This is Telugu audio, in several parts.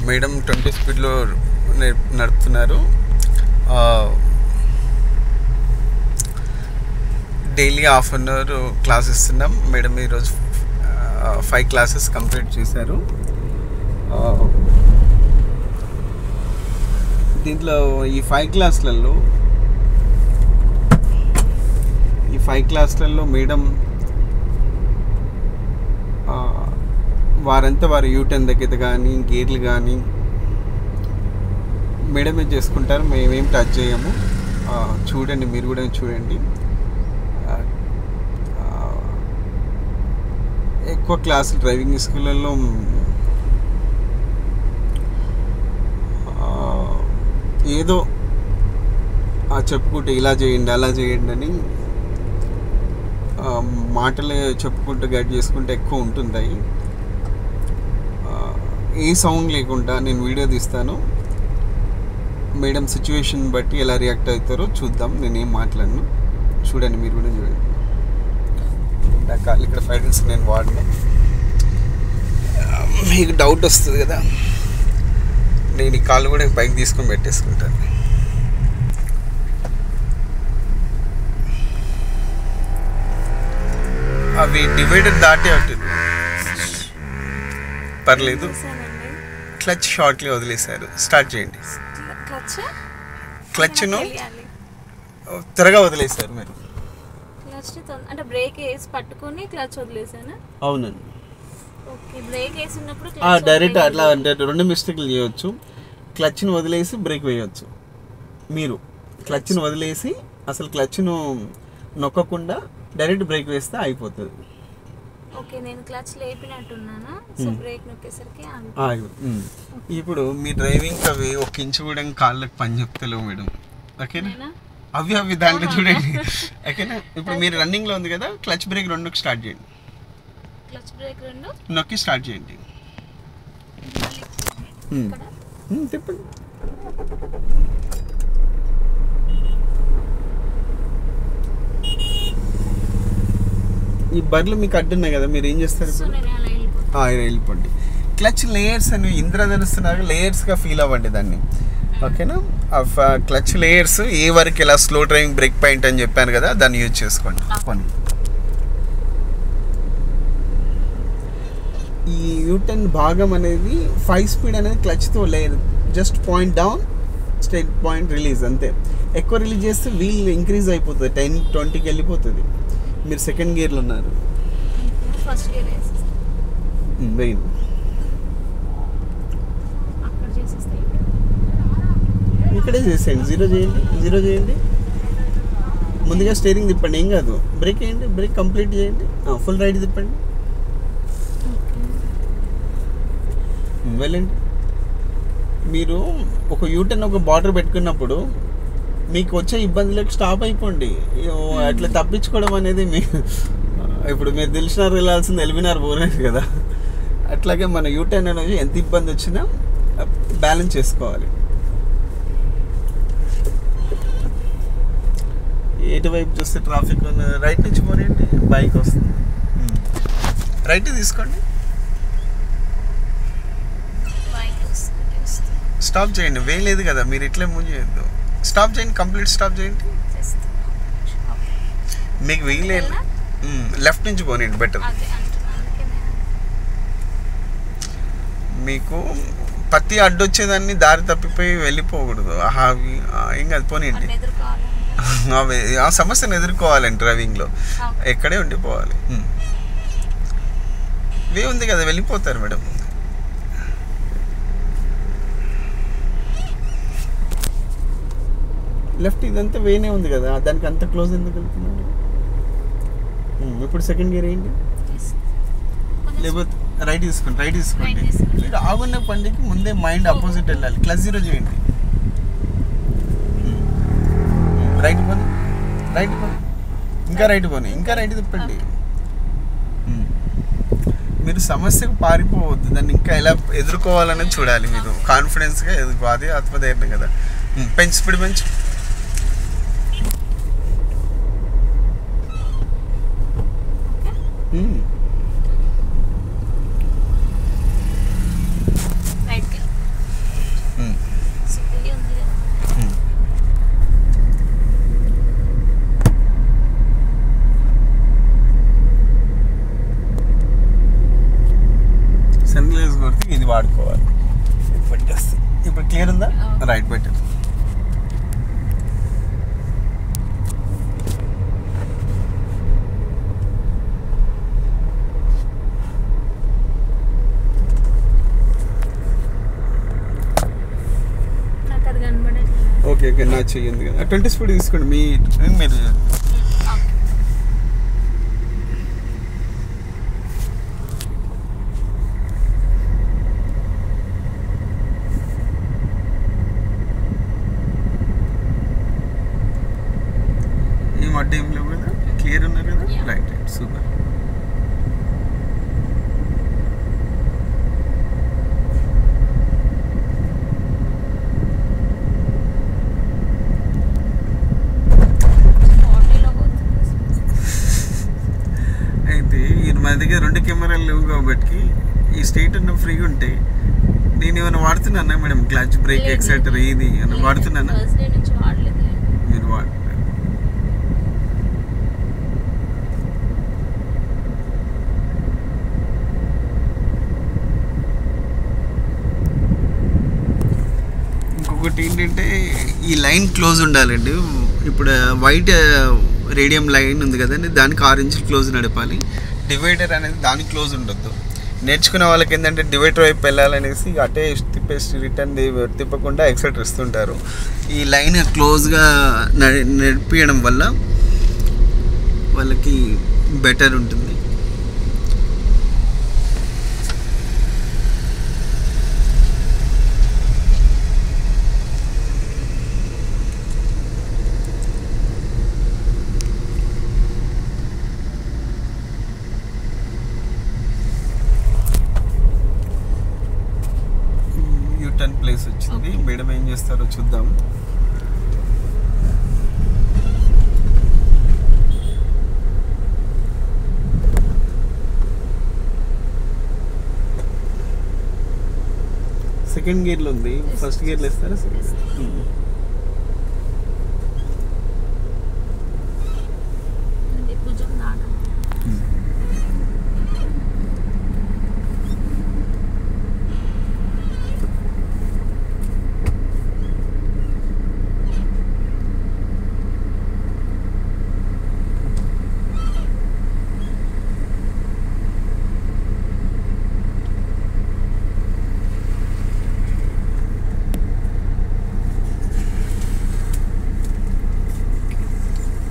మేడం 20 స్పీడ్లో నడుపుతున్నారు. Daily half an hour class ఇస్తున్నాం. మేడం ఈరోజు 5 క్లాసెస్ కంప్లీట్ చేశారు. దీంట్లో ఈ 5 క్లాసులలో మేడం వారంతా వారి యూటర్న్ దగ్గర కానీ గేర్లు కానీ మేడమే చేసుకుంటారు. మేమేం టచ్ చేయము. చూడండి, మీరు కూడా చూడండి. ఎక్కువ క్లాసులు డ్రైవింగ్ స్కూళ్ళల్లో ఏదో చెప్పుకుంటే ఇలా చేయండి అలా చేయండి అని మాటలే చెప్పుకుంటూ గైడ్ చేసుకుంటే ఎక్కువ ఉంటుంది. ఏ సౌండ్ లేకుండా నేను వీడియో తీస్తాను. మేడం సిచ్యువేషన్ బట్టి ఎలా రియాక్ట్ అవుతారో చూద్దాం. నేనేం మాట్లాడను. చూడండి, మీరు కూడా చూడండి. నా కాళ్ళు ఇక్కడ ఫైటర్స్ నేను వాడినా, మీకు డౌట్ వస్తుంది కదా. నేను ఈ కాళ్ళు కూడా పైకి తీసుకొని పెట్టేసుకుంటాను. అవి డివైడర్ దాటి అటు పర్లేదు. క్లచ్ షార్ట్లీ వదిలేశారు. స్టార్ట్ చేయండి. క్లచ్ను త్వరగా వదిలేశారు మీరు. అంటే బ్రేక్ వేసి పట్టుకొని క్లచ్ వదిలేసాను. అవునండి. ఓకే, బ్రేక్ వేసి ఉన్నప్పుడు డైరెక్ట్ అట్లా అంటే 2 మిస్టేక్లు చేయవచ్చు. క్లచ్ను వదిలేసి బ్రేక్ వేయవచ్చు. మీరు క్లచ్ను వదిలేసి అసలు క్లచ్ను నొక్కకుండా డైరెక్ట్ బ్రేక్ వేస్తే అయిపోతుంది. ఓకే, నేను క్లచ్ లేపినట్టున్నాను. సో బ్రేక్ నొక్కేసరికి ఇప్పుడు మీ డ్రైవింగ్ అవి 1 ఇంచు కూడా కాళ్ళకి పని చెప్తలేవు మేడం. ఓకేనా? అవి దాంట్లో చూడండి. ఓకేనా? ఇప్పుడు మీరు రన్నింగ్లో ఉంది కదా, క్లచ్ బ్రేక్ 2కి స్టార్ట్ చేయండి. క్లచ్ బ్రేక్ 2 నొక్కి స్టార్ట్ చేయండి. తిప్పండి. ఈ బర్లు మీకు అడ్డున్నాయి కదా, మీరు ఏం చేస్తారు? వెళ్ళిపోండి. క్లచ్ లేయర్స్ అని ఇంద్రధనుస్తున్నారు, లేయర్స్గా ఫీల్ అవ్వండి దాన్ని. ఓకేనా? క్లచ్ లేయర్స్ ఏ వరకు ఇలా స్లో డ్రైవింగ్ బ్రేక్ పాయింట్ అని చెప్పాను కదా, దాన్ని యూజ్ చేసుకోండి. ఈ యూటర్న్ భాగం అనేది 5 స్పీడ్ అనేది క్లచ్తో లేదు. Just point down, straight point release, అంతే. ఎక్కువ రిలీజ్ చేస్తే వీల్ ఇంక్రీజ్ అయిపోతుంది, 10-20కి వెళ్ళిపోతుంది. మీరు సెకండ్ గేర్లో ఉన్నారు. ఫస్ట్ గేర్ వెయిన్ ఇక్కడే చేసేయండి. జీరో చేయండి. ముందుగా స్టీరింగ్ తిప్పండి, ఏం కాదు. బ్రేక్ వేయండి, బ్రేక్ కంప్లీట్ చేయండి. ఫుల్ రైట్ తిప్పండి. వెళ్ళండి. మీరు ఒక యూటర్న్ ఒక బార్డర్ పెట్టుకున్నప్పుడు మీకు వచ్చే ఇబ్బందులకు స్టాప్ అయిపోండి. అట్లా తప్పించుకోవడం అనేది ఇప్పుడు మీరు దిల్షునార్ వెళ్ళాల్సింది ఎల్బీనార్ పోలేదు కదా, అట్లాగే మన యూటర్న్ అనేది ఎంత ఇబ్బంది వచ్చినా బ్యాలెన్స్ చేసుకోవాలి. ఎటువైపు చూస్తే ట్రాఫిక్ రైట్ నుంచి పోనండి, బైక్ వస్తుంది. రైట్ తీసుకోండి. స్టాప్ చేయండి. వేయలేదు కదా, మీరు ఇట్లే మూవ్ చేయొద్దు. స్టాప్ చేయండి, కంప్లీట్ స్టాప్ చేయండి. మీకు వేయలేదు, లెఫ్ట్ నుంచి పోనండి బెటర్. మీకు ప్రతి అడ్డొచ్చేదాన్ని దారి తప్పిపోయి వెళ్ళిపోకూడదు. ఏం కాదు, పోనీయండి. ఆ సమస్యను ఎదుర్కోవాలండి డ్రైవింగ్లో, ఎక్కడే ఉండిపోవాలి. వే ఉంది కదా, వెళ్ళిపోతారు మేడం. లెఫ్ట్ ఇదంతా వేనే ఉంది కదా, దానికి అంత క్లోజ్ ఎందుకు వెళ్తున్నారు? ఇప్పుడు సెకండ్ గేర్ వేయండి, లేకపోతే రైట్ తీసుకోండి. మీరు ఆగున్న పండికి ముందే మైండ్ ఆపోజిట్ వెళ్ళాలి. క్లచ్ 0 చేయండి. రైట్ పోని, ఇంకా రైట్ తిప్పండి. మీరు సమస్యకు పారిపోవద్దు, దాన్ని ఇంకా ఎలా ఎదుర్కోవాలనేది చూడాలి. మీరు కాన్ఫిడెన్స్గా ఎదుర్కోవాలి. ఆత్మధైర్యం కదా. స్పీడ్ పెంచు. ఓకే నా చెయ్యింది కదా 20 స్పీడ్ తీసుకోండి మీ మీరు ఏం అడ్డు ఏం లేవు కదా క్లియర్ ఉన్నారు కదా రైట్ సూపర్ అయితే మా దగ్గర 2 కెమెరాలు లేవు కాబట్టి ఈ స్ట్రైట్ ఉన్న ఫ్రీగా ఉంటాయి నేను ఏమైనా వాడుతున్నానా మేడం క్లచ్ బ్రేక్ ఎక్సెట్రా ఇది ఏమైనా వాడుతున్నానా మీరు వాడు ఇంకొకటి ఏంటంటే ఈ లైన్ క్లోజ్ ఉండాలండి ఇప్పుడు వైట్ రేడియం లైన్ ఉంది కదండి దానికి ఆరెంజ్ క్లోజ్ నడపాలి డివైడర్ అనేది దానికి క్లోజ్ ఉండొద్దు నేర్చుకునే వాళ్ళకి ఏంటంటే డివైడర్ వైపు వెళ్ళాలనేసి అటే తిప్పేసి రిటర్న్ తిప్పకుండా ఎక్సెట్రా ఇస్తుంటారు ఈ లైన్ క్లోజ్గా నడిపించడం వల్ల వాళ్ళకి బెటర్ ఉంటుంది యూటర్న్ ప్లేస్ వచ్చింది మేడం ఏం చేస్తారో చూద్దాం సెకండ్ గేర్లో ఉంది ఫస్ట్ గేర్లో ఇస్తారా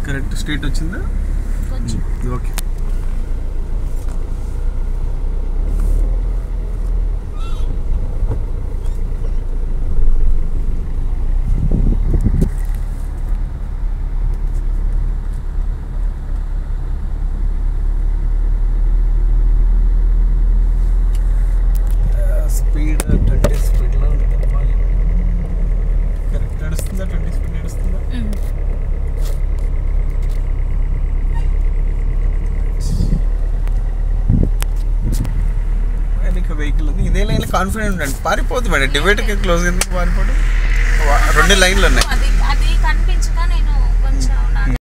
కరెక్ట్ స్ట్రైట్ వచ్చిందా ఓకే స్పీడ్ 20 స్పీడ్లో కరెక్ట్ నడుస్తుందా 20 స్పీడ్ నడుస్తుందా వెహికల్ ఉంది ఇదే లైన్ కాన్ఫిడెంట్ ఉండండి పారిపోతుంది మేడం డివైడర్కి క్లోజ్ ఎందుకు పారిపోవడం 2 లైన్లు ఉన్నాయి